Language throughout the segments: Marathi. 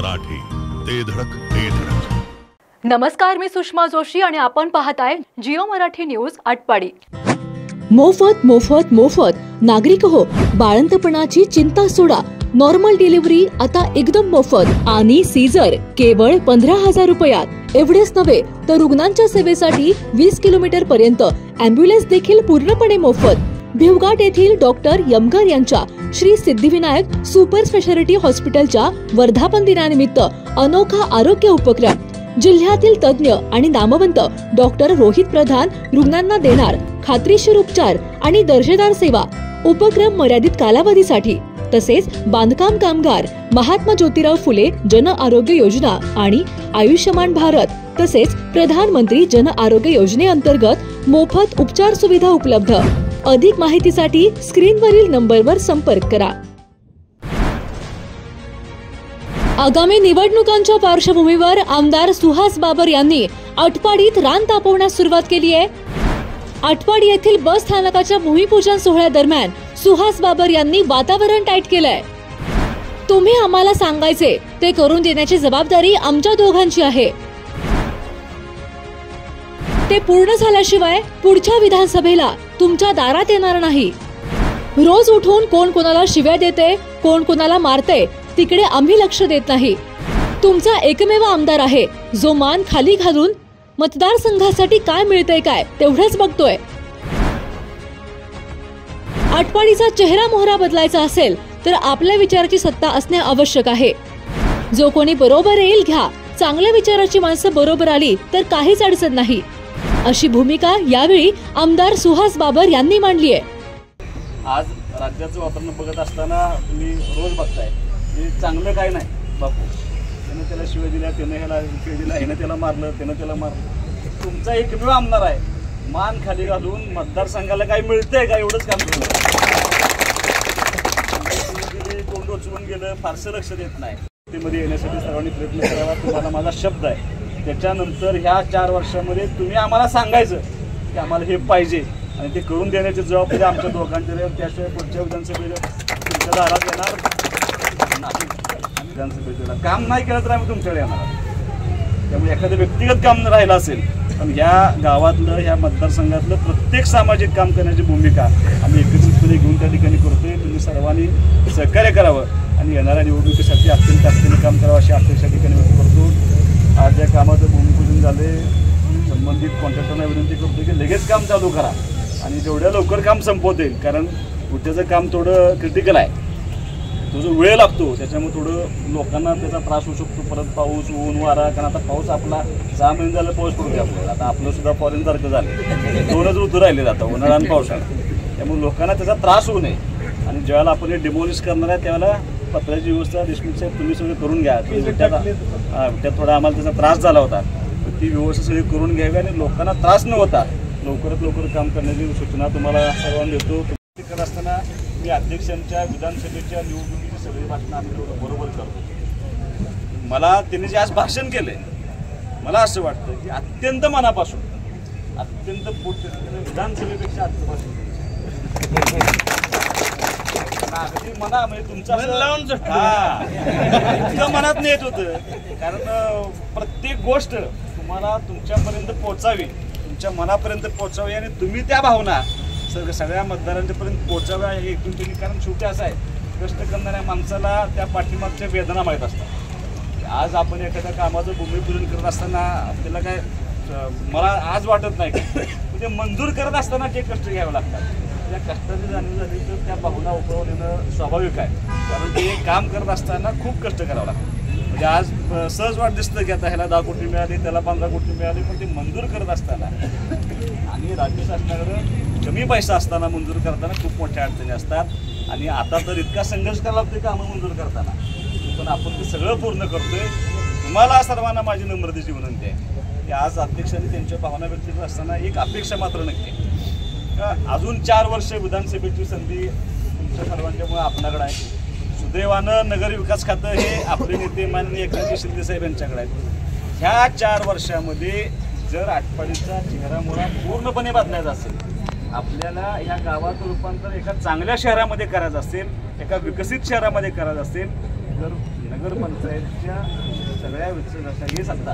मराठी, ते धडक ते धडक. नमस्कार, मी सुषमा जोशी आणि आपण पाहताय जिओ मराठी न्यूज आटपाडी. मोफत मोफत मोफत नागरिक हो, बाळंतपणाची चिंता सोडा. नॉर्मल डिलिव्हरी आता एकदम मोफत आणि सीझर केवळ 15,000 रुपयात. एवढेच नव्हे तर रुग्णांच्या सेवेसाठी 20 किलोमीटर पर्यंत अँब्युलन्स देखील पूर्णपणे मोफत. भिवघाट येथील डॉक्टर यमगर यांच्या श्री सिद्धिविनायक सुपर स्पेशालिटी हॉस्पिटलच्या वर्धापन दिनानिमित्त अनोखा आरोग्य उपक्रम. जिल्ह्यातील तज्ञ आणि नामवंत डॉक्टर रोहित प्रधान रुग्णांना देणार खात्रीशीर उपचार आणि दर्जेदार सेवा. उपक्रम मर्यादित कालावधीसाठी. तसेच बांधकाम कामगार, महात्मा ज्योतिराव फुले जन आरोग्य योजना आणि आयुष्यमान भारत तसेच प्रधानमंत्री जन आरोग्य योजनेअंतर्गत मोफत उपचार सुविधा उपलब्ध. अधिक माहितीसाठी स्क्रीनवरील नंबरवर संपर्क करा. आगामी निवडणुकांच्या पार्श्वभूमीवर आमदार सुहास बाबर यांनी आटपाडीत रान तापवण्यास सुरुवात केली आहे. आटपाडी येथील बस स्थानकाच्या भूमिपूजन सोहळ्यादरम्यान सुहास बाबर यांनी वातावरण टाईट केलंय. तुम्ही आम्हाला सांगायचे ते करून देण्याची जबाबदारी आमच्या दोघांची आहे. ते पूर्ण झाल्याशिवाय पुढच्या विधानसभेला तुमच्या दारात येणार नाही. रोज उठून कोण कोणाला शिव्या देते, कोण कोणाला मारते तिकडे आम्ही लक्ष देत नाही. तुमचा एकमेव आमदार आहे जो मान खाली घालून मतदारसंघासाठी काय मिळतंय काय तेवढंच बघतोय. आटपाडीचा चेहरा मोहरा बदलायचा असेल तर आपल्या विचाराची सत्ता असणे आवश्यक आहे. जो कोणी बरोबर येईल घ्या, चांगल्या विचाराची माणसं बरोबर आली तर काहीच अडचण नाही, अशी भूमिका यावेळी आमदार सुहास बाबर यांनी मांडली आहे. आज राज्याचं वातावरण बघत असताना तुम्ही रोज बघताय चांगलं काय नाही. बापू त्यानं त्याला शिवाय दिल्या, त्यानं ह्याला शिवाय दिला, ह्यानं त्याला मारलं, त्यानं त्याला मारलं. तुमचा एकमेव आमदार आहे मान खाली घालून मतदारसंघाला काय मिळतंय का एवढंच काम केलं. तोंड उचलून गेलं, फारसं लक्ष देत नाही. मध्ये येण्यासाठी सर्वांनी प्रयत्न करावा, तुम्हाला माझा शब्द आहे. त्याच्यानंतर ह्या 4 वर्षामध्ये तुम्ही आम्हाला सांगायचं की आम्हाला हे पाहिजे आणि ते करून देण्याची जबाबदारी आमच्या दोघांची आहे. त्याशिवाय पुढच्या विधानसभेला तुमच्या दारात येणार नाही. विधानसभेला काम नाही केलं तर आम्ही तुमच्याकडे येणार. त्यामुळे एखादं व्यक्तिगत काम राहिलं असेल पण ह्या गावातलं, ह्या मतदारसंघातलं प्रत्येक सामाजिक काम करण्याची भूमिका आम्ही एकत्रितपणे घेऊन त्या ठिकाणी करतोय. तुम्ही सर्वांनी सहकार्य करावं आणि येणाऱ्या निवडणुकीसाठी अत्यंत ताकदीने काम करावं अशी अपेक्षा ठिकाणी व्यक्त करतो. आज या कामाचं भूमिपूजन झाले. संबंधित कॉन्ट्रॅक्टरना विनंती करतो की लगेच काम चालू करा आणि जेवढ्या लवकर काम संपवता येईल, कारण उद्याचं काम थोडं क्रिटिकल आहे, तो जो वेळ लागतो त्याच्यामुळे थोडं लोकांना त्याचा त्रास होऊ शकतो. परत पाऊस, ऊन, वारा, कारण आता पाऊस आपला 6 महिने झाला पाऊस पडतो आपल्याला. आता आपलं सुद्धा फॉरेनसारखं झालं, 2च ऋतू राहिले आता, उन्हाळा आणि पावसाळा. त्यामुळे लोकांना त्याचा त्रास होऊ नये आणि ज्यावेळेला आपण हे डिमोलिश करणार आहे त्यावेळेला पत्राची व्यवस्था देशमुख साहेब तुम्ही सगळं करून घ्या. त्यात थोडा आम्हाला त्याचा त्रास झाला होता, ती व्यवस्था सगळी करून घ्यावी आणि लोकांना त्रास न होता लवकरात लवकर काम करण्याची सूचना तुम्हाला सर्वांना देतो. करत असताना मी अध्यक्षांच्या विधानसभेच्या निवडणुकीची सगळी भाषणं आम्ही बरोबर करतो. मला त्यांनी जे आज भाषण केलंय, मला असं वाटतं की अत्यंत मनापासून, अत्यंत विधानसभेपेक्षा आजचं भाषण अगदी मना म्हणजे तुमचं मनात येत होतं. कारण प्रत्येक गोष्ट तुम्हाला तुमच्यापर्यंत पोहोचावी, तुमच्या मनापर्यंत पोहोचावी आणि तुम्ही त्या भावना सगळ्या मतदारांच्यापर्यंत पोहोचाव्या हे एकूण तुम्ही. कारण शेवटी असं आहे, कष्ट करणाऱ्या माणसाला त्या पाठीमागच्या वेदना माहीत असतात. आज आपण एखाद्या कामाचं भूमिपूजन करत असताना आपल्याला काय, मला आज वाटत नाही की ते मंजूर करत असताना जे कष्ट घ्यावे लागतात, त्या कष्टाची जाणीव झाली तर त्या भावना उकळून येणं स्वाभाविक आहे. कारण ते काम करत असताना खूप कष्ट करावं लागतं. म्हणजे आज सहज वाट दिसतं की आता ह्याला 10 कोटी मिळाली, त्याला 15 कोटी मिळाली, पण ते मंजूर करत असताना आणि राज्य शासनाकडे कमी पैसा असताना मंजूर करताना खूप मोठ्या अडचणी असतात. आणि आता तर इतका संघर्ष करावा लागतोय कामं मंजूर करताना, पण आपण ते सगळं पूर्ण करतोय. तुम्हाला सर्वांना माझी नम्रतेची विनंती आहे की आज अध्यक्षांनी त्यांच्या भावना व्यक्त करत असताना एक अपेक्षा मात्र नक्की, अजून 4 वर्ष विधानसभेची संधी तुमच्या सर्वांच्यामुळे आपल्याकडे आहे. सुदैवानं नगर विकास खातं हे आपले नेते माननीय एकनाथ शिंदे साहेब यांच्याकडे आहेत. ह्या 4 वर्षामध्ये जर आटपाडीचा चेहरामोहरा पूर्णपणे बदलायचा असेल, आपल्याला ह्या गावाचं रूपांतर एका चांगल्या शहरामध्ये करायचं असेल, एका विकसित शहरामध्ये करायचं असेल, तर नगरपंचायतच्या सगळ्या विचारांची सत्ता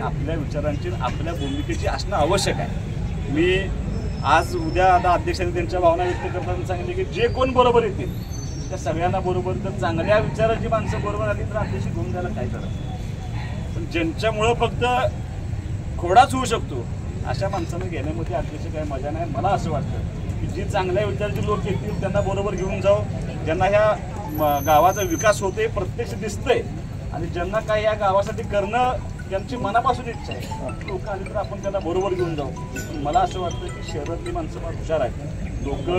आपल्या विचारांची आपल्या भूमिकेची असणं आवश्यक आहे. मी आज उद्या आता अध्यक्षांनी त्यांच्या भावना व्यक्त करताना सांगितले की जे कोण बरोबर येतील त्या सगळ्यांना बरोबर, तर चांगल्या विचाराची माणसं बरोबर आली तर अध्यक्ष घेऊन द्यायला काय करत, पण ज्यांच्यामुळं फक्त खोडाच होऊ शकतो अशा माणसानं घेण्यामध्ये अध्यक्ष काही मजा नाही. मला असं वाटतं की जी चांगल्या विचाराचे लोक येतील त्यांना बरोबर घेऊन जाऊ, ज्यांना ह्या गावाचा विकास होते प्रत्यक्ष दिसतंय आणि ज्यांना काय या गावासाठी करणं त्यांची मनापासून इच्छा आहे लोक आली तर आपण त्यांना बरोबर घेऊन जाऊ. मला असं वाटतं की शहरातली माणसं फार हुशार आहेत. लोक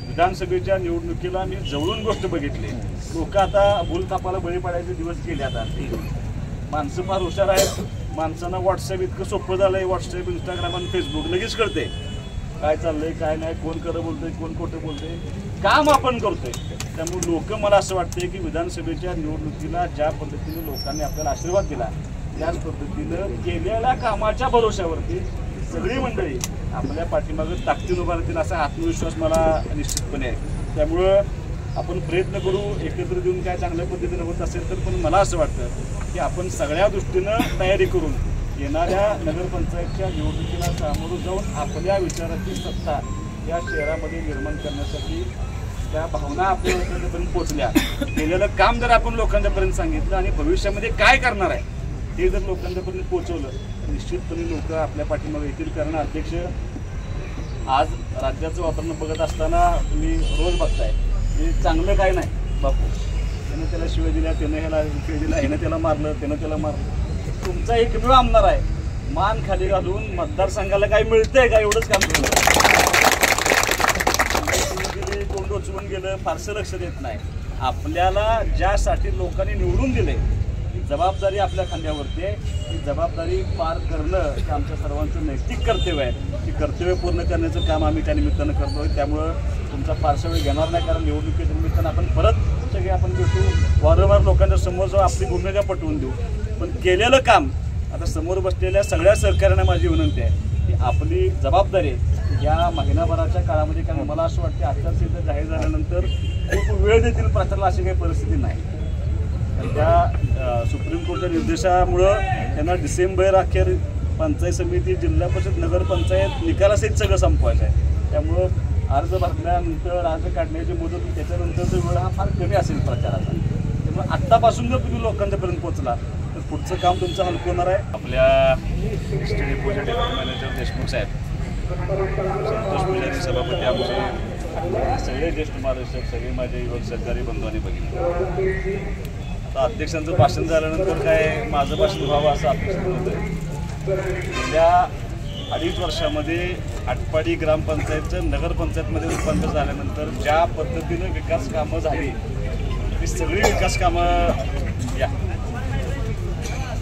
विधानसभेच्या निवडणुकीला मी जवळून गोष्ट बघितली. लोक आता भूलथापाला बळी पडायचे दिवस गेले. आता माणसं फार हुशार आहेत. माणसांना व्हॉट्सअप इतकं सोपं झालं आहे. व्हॉट्सअप, इंस्टाग्राम आणि फेसबुक लगेच कळते काय चाललंय काय नाही, कोण खरं बोलतंय कोण खोटं बोलतंय, काम आपण करतोय. त्यामुळे लोक, मला असं वाटतंय की विधानसभेच्या निवडणुकीला ज्या पद्धतीने लोकांनी आपल्याला आशीर्वाद दिला त्याच पद्धतीनं केलेल्या कामाच्या भरोश्यावरती सगळी मंडळी आपल्या पाठीमागं ताकदीनं उभा राहतील असा आत्मविश्वास मला निश्चितपणे आहे. त्यामुळं आपण प्रयत्न करू एकत्र देऊन काय चांगल्या पद्धतीनं होत असेल तर, पण मला असं वाटतं की आपण सगळ्या दृष्टीनं तयारी करून येणाऱ्या नगरपंचायतच्या निवडणुकीला सामोरं जाऊन आपल्या विचाराची सत्ता या शहरामध्ये निर्माण करण्यासाठी त्या भावना आपल्यापर्यंत पोचल्या, केलेलं काम जर आपण लोकांच्यापर्यंत सांगितलं आणि भविष्यामध्ये काय करणार आहे ते जर लोकांच्यापर्यंत पोहोचवलं तर निश्चितपणे लोक आपल्या पाठीमागे येतील. कारण अध्यक्ष आज राज्याचं वातावरण बघत असताना तुम्ही रोज बघताय की चांगलं काय नाही. बापू त्यानं त्याला शिवाय दिल्या, त्यानं ह्याला शिवाय दिला, ह्यानं त्याला मारलं, त्यानं त्याला मारलं. तुमचा एकमेव आमदार आहे, मान खाली घालून मतदारसंघाला काय मिळतंय का एवढंच काम केलं. कोण डोचवून गेलं फारसं लक्ष देत नाही. आपल्याला ज्यासाठी लोकांनी निवडून दिले ही जबाबदारी आपल्या खांद्यावरती आहे. ही जबाबदारी पार करणं हे आमच्या सर्वांचं नैतिक कर्तव्य आहे. ती कर्तव्य पूर्ण करण्याचं काम आम्ही त्या निमित्तानं करतोय. त्यामुळं तुमचा फारसा वेळ घेणार नाही, कारण निवडणुकीच्या निमित्तानं आपण परत सगळे आपण भेटू, वारंवार लोकांच्या समोर जाऊ, आपली भूमिका पटवून देऊ. पण केलेलं काम आता समोर बसलेल्या सगळ्या सहकाऱ्यांना माझी विनंती आहे की आपली जबाबदारी या महिनाभराच्या काळामध्ये, कारण मला असं वाटतं आचारसंहिता जाहीर झाल्यानंतर खूप वेळ देतील प्रचाराला अशी काही परिस्थिती नाही. त्या सुप्रीम कोर्टच्या निर्देशामुळं त्यांना डिसेंबर अखेर पंचायत समिती, जिल्हा परिषद, नगरपंचायत निकालासहित सगळं संपवायचं आहे. त्यामुळं अर्ज भरल्यानंतर अर्ज काढण्याची मुदत त्याच्यानंतरचा वेळ हा फार कमी असेल प्रचाराचा. त्यामुळे आत्तापासून जर तुम्ही लोकांच्यापर्यंत पोहोचला तर पुढचं काम तुमचं हलकं होणार आहे. आपल्या एसटी डेपोचे डेप्युटी मॅनेजर देशमुख साहेब, संतोष पुजारी सभापती, आमचे सगळे ज्येष्ठ महाराष्ट्र, सगळे माझे युवक सहकारी बंधूंनी बघितलं. आता अध्यक्षांचं भाषण झाल्यानंतर काय माझं भाषण व्हावं असं अपेक्षित होतं. गेल्या 2.5 वर्षामध्ये आटपाडी ग्रामपंचायतचं नगरपंचायतमध्ये रूपांतर झाल्यानंतर ज्या पद्धतीनं विकास कामं झाली ती सगळी विकास कामं या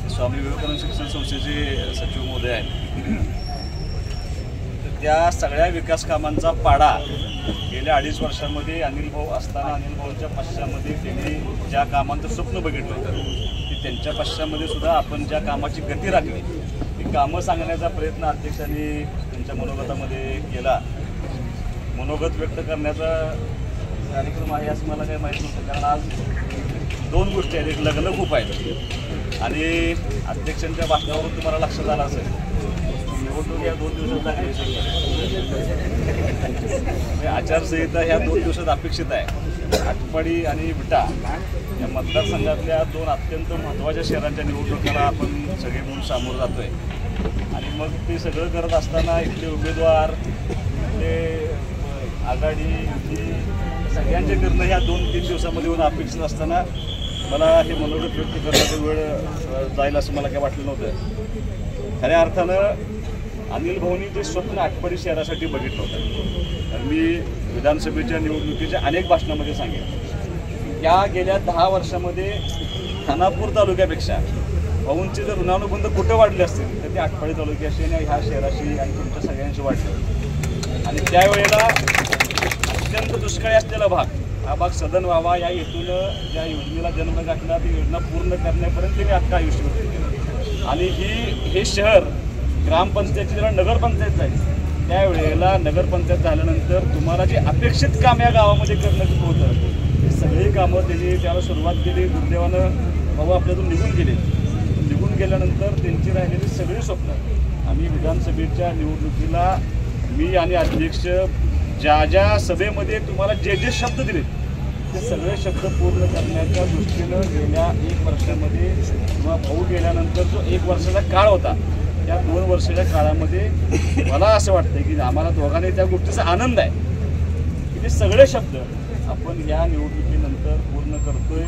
स्वामी विवेकानंद शिक्षण संस्थेचे सचिव महोदय आहेत. तर त्या सगळ्या विकास कामांचा पाडा गेल्या 2.5 वर्षामध्ये अनिल भाऊ असताना अनिल भाऊंच्या पश्चामध्ये त्यांनी ज्या कामांचं स्वप्न बघितलं होतं की त्यांच्या पश्चामध्ये सुद्धा आपण ज्या कामाची गती राखली ती कामं सांगण्याचा प्रयत्न अध्यक्षांनी त्यांच्या मनोगतामध्ये केला. मनोगत व्यक्त करण्याचा कार्यक्रम आहे असं मला काही माहीत नव्हतं, कारण आज 2 गोष्टी आहेत. एक लग्न खूप आहेत आणि अध्यक्षांच्या भाषणावरून तुम्हाला लक्षात आलं असेल निवडणूक या 2 दिवसात लागली. आचारसंहिता ह्या 2 दिवसात अपेक्षित आहे. आटपाडी आणि विटा या मतदारसंघातल्या 2 अत्यंत महत्त्वाच्या शहरांच्या निवडणुकीला आपण सगळे म्हणून सामोरं जातोय. आणि मग ते सगळं करत असताना इथले उमेदवार, इथले आघाडी, सगळ्यांचे निर्णय ह्या 2-3 दिवसामध्ये होणं अपेक्षित असताना मला हे मनोगत व्यक्त करण्याचा वेळ जाईल असं मला काय वाटलं नव्हतं. खऱ्या अर्थानं अनिल भाऊंनी जे स्वप्न आटपाडी शहरासाठी बघितलं होतं, मी विधानसभेच्या निवडणुकीच्या अनेक भाषणामध्ये सांगेन. या गेल्या 10 वर्षामध्ये खानापूर तालुक्यापेक्षा भाऊंचे जर ऋणानुबंध कुठं वाढले असतील तर ते आटपाडी तालुक्याशी आणि ह्या शहराशी आणि तुमच्या सगळ्यांशी वाढले. आणि त्यावेळेला अत्यंत दुष्काळी असलेला भाग हा भाग सदन व्हावा या हेतूनं ज्या योजनेला जन्म गाठला ती योजना पूर्ण करण्यापर्यंत मी अख्खा आयुष्य व्यक्त केलं. आणि हे शहर ग्रामपंचायतची जेव्हा नगरपंचायत झाली त्यावेळेला नगरपंचायत झाल्यानंतर तुम्हाला जे अपेक्षित काम या गावामध्ये करणं होतं ते सगळं सगळी कामं त्यांनी त्याला सुरुवात केली. दुर्दैवानं भाऊ आपल्यातून निघून गेले. निघून गेल्यानंतर त्यांची राहिलेली सगळी स्वप्न आम्ही विधानसभेच्या निवडणुकीला मी आणि अध्यक्ष ज्या सभेमध्ये तुम्हाला जे शब्द दिले ते सगळे शब्द पूर्ण करण्याच्या दृष्टीनं गेल्या 1 वर्षामध्ये किंवा भाऊ गेल्यानंतर जो 1 वर्षाचा काळ होता त्या 2 वर्षाच्या काळामध्ये मला असं वाटतं की आम्हाला दोघांनी त्या गोष्टीचा आनंद आहे की ते सगळे शब्द आपण या निवडणुकीनंतर पूर्ण करतोय.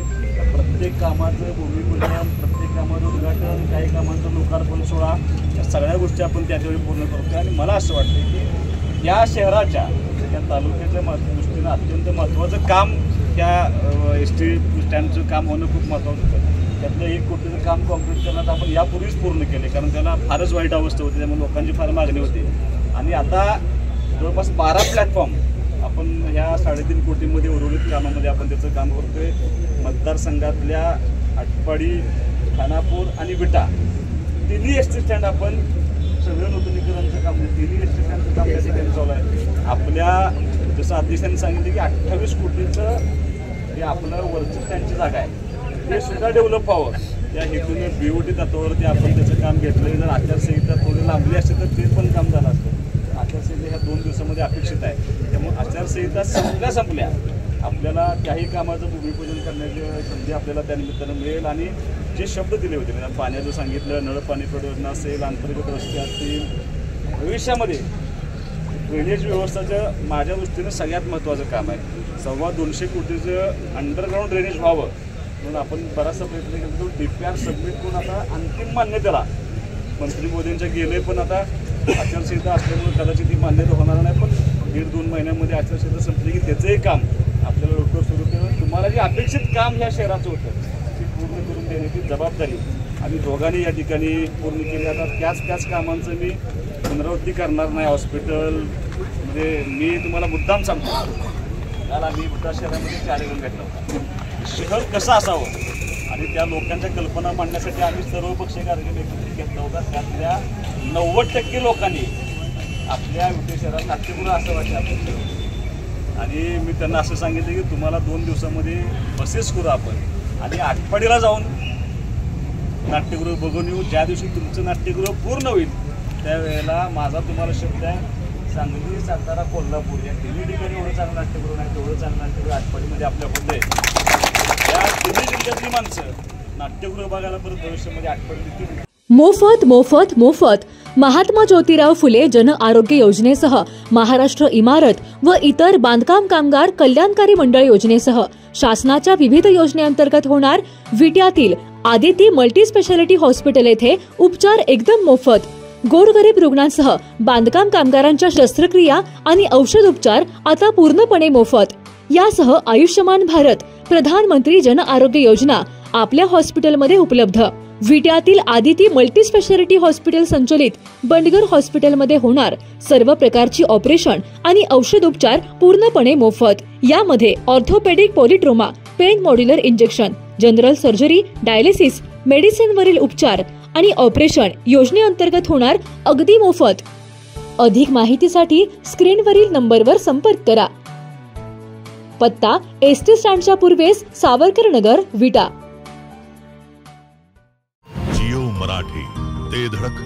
प्रत्येक कामाचं भूमिपूजन, प्रत्येक कामाचं उद्घाटन, काही कामांचं लोकार्पण सोहळा या सगळ्या गोष्टी आपण त्याच्यावेळी पूर्ण करतोय. आणि मला असं वाटतं की या शहराच्या या तालुक्याच्या दृष्टीनं अत्यंत महत्त्वाचं काम त्या SD स्टँडचं काम होणं खूप महत्त्वाचं होतं. त्यातलं 1 कोटीचं काम कॉम्प्लीट करण्यात आपण यापूर्वीच पूर्ण केले कारण त्याला फारच वाईट अवस्था होती. त्यामुळे लोकांची फार मागणी होती. आणि आता जवळपास 12 प्लॅटफॉर्म आपण ह्या 3.5 कोटीमध्ये उर्वरित कामामध्ये आपण त्याचं काम करतोय. मतदारसंघातल्या आटपाडी, खानापूर आणि विटा तिन्ही SD स्टँड आपण सगळं नूतनीकरणाचं काम तिन्ही SD स्टँडचं काम त्या ठिकाणी चालू आहे. आपल्या जसं अध्यक्षांनी सांगितलं की 28 कोटीचं जे आपलं वरचं स्टँडची जागा आहे ते सुद्धा डेव्हलप व्हावं या हेतूने BOT तत्वावरती आपण त्याचं काम घेतलं. जर आचारसंहिता थोडी लांबली असते तर ते पण काम झालं असतं. आचारसंहिता ह्या 2 दिवसामध्ये अपेक्षित आहे. त्यामुळे आचारसंहिता संपल्या आपल्याला त्याही कामाचं भूमिपूजन करण्याची संधी आपल्याला त्यानिमित्तानं मिळेल. आणि जे शब्द दिले होते म्हणजे पाण्याचं सांगितलं, नळ पाणी योजना असेल, अंतर्गत रस्ते असतील, भविष्यामध्ये ड्रेनेज व्यवस्थाचं माझ्या दृष्टीनं सगळ्यात महत्त्वाचं काम आहे. 225 कोटीचं अंडरग्राऊंड ड्रेनेज व्हावं म्हणून आपण बराचसा प्रयत्न केला. DPR सबमिट करून आता अंतिम मान्यतेला मंत्री मोदींच्या गेले पण आता आचारसंहिता असल्यामुळे कदाचित ती मान्यता होणार नाही. पण 1.5-2 महिन्यामध्ये आचारसंहिता संपली की त्याचंही काम आपल्याला लवकर सुरू केलं. तुम्हाला जे अपेक्षित काम ह्या शहराचं होतं ते पूर्ण करून देण्याची जबाबदारी आम्ही दोघांनी या ठिकाणी पूर्ण केली. आता त्याच कामांचं मी पुनरावृत्ती करणार नाही. हॉस्पिटल म्हणजे मी तुम्हाला मुद्दाम सांगतो काल आम्ही बुद्धा शहरामध्ये कार्यक्रम घेतला होता. शहर कसं असावं आणि त्या लोकांच्या कल्पना मांडण्यासाठी आम्ही सर्वपक्षीय कार्यक्रम एकत्रित घेतला होता. त्यातल्या 90% लोकांनी आपल्या विटे शहरात नाट्यगृह असं वाटतं. आणि मी त्यांना असं सांगितलं की तुम्हाला 2 दिवसामध्ये बसेस करू आपण आणि आटपाडीला जाऊन नाट्यगृह बघून येऊ. ज्या दिवशी तुमचं नाट्यगृह पूर्ण होईल त्यावेळेला माझा तुम्हाला शब्द आहे सांगली, सातारा, कोल्हापूर या 3 ठिकाणी एवढं चांगलं नाट्यगृह नाही तेवढं चांगलं नाट्यगृह आटपाडीमध्ये आपल्या होतं आहे. या 3 जिल्ह्यातली माणसं नाट्यगृह बघायला परत भविष्यामध्ये आटपाडी येतील. मोफत मोफत मोफत महात्मा ज्योतिराव फुले जन आरोग्य योजनेसह महाराष्ट्र इमारत व इतर बांधकाम कामगार कल्याणकारी मंडळ योजनेसह शासनाच्या विविध योजनेअंतर्गत होणार विट्यातील आदिती मल्टी स्पेशालिटी हॉस्पिटल येथे उपचार एकदम मोफत. गोरगरीब रुग्णांसह बांधकाम कामगारांच्या शस्त्रक्रिया आणि औषध उपचार आता पूर्णपणे मोफत. यासह आयुष्यमान भारत प्रधानमंत्री जन आरोग्य योजना आपल्या हॉस्पिटलमध्ये उपलब्ध. विट्यातील आदिती मल्टी स्पेशालिटी हॉस्पिटल संचलित बंडगर हॉस्पिटलमध्ये होणार सर्व प्रकारची ऑपरेशन आणि औषध उपचार पूर्णपणे मोफत. यामध्ये orthopaedic, पॉलिट्रोमा, pen modular injection, general surgery, dialysis, medicine वरील उपचार आणि ऑपरेशन योजनेअंतर्गत होणार अगदी मोफत. अधिक माहितीसाठी स्क्रीनवरील नंबरवर संपर्क करा. पत्ता SD स्टँडच्या पूर्वेस सावरकर नगर, विटा. जिओ मराठी ते धडक